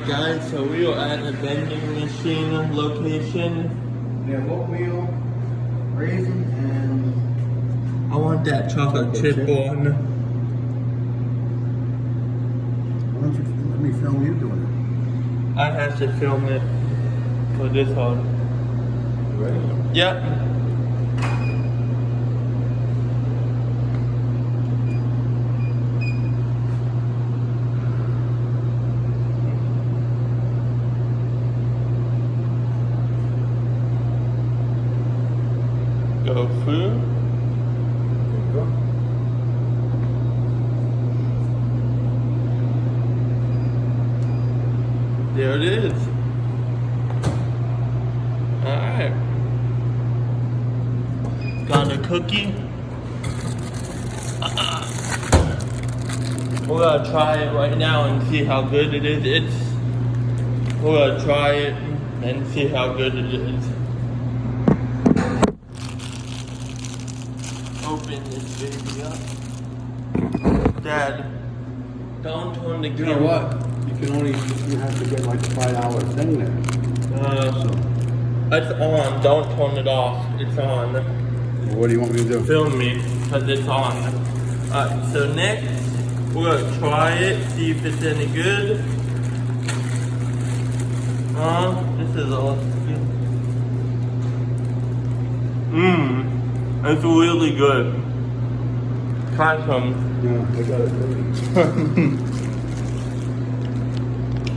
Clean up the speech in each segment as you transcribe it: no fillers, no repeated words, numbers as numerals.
guys, so we are at the vending machine location. We have oatmeal, raisin, and I want that chocolate chip one. why don't you let me film you doing I have to film it for this one. it? Ready? Yep. Go through. Go. There it is. Alright. Got a cookie. We're gonna try it right now and see how good it is. We're gonna try it and see how good it is. Open this baby up. Dad, don't turn the You camera. know what? You have to get like a $5 thing there. It's on. Don't turn it off. It's on. What do you want me to do? Film me, because it's on. Alright, so next, we're gonna try it, see if it's any good. This is awesome. It's really good. Try some. Yeah, I got it.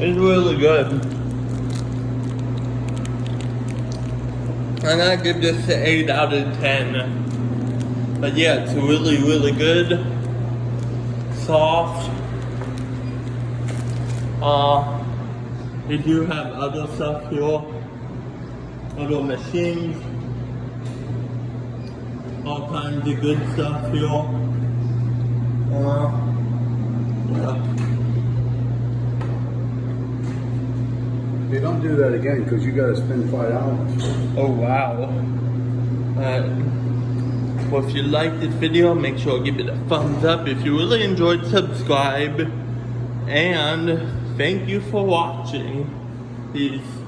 It's really good. I'm gonna give this an 8 out of 10. But yeah, it's really, really good. Soft. They do have other stuff here. Other machines. All kinds of good stuff here. Yeah. Hey, don't do that again because you got to spend $5. Oh wow. Well, if you liked this video, make sure to give it a thumbs up. If you really enjoyed, subscribe. And thank you for watching. Peace.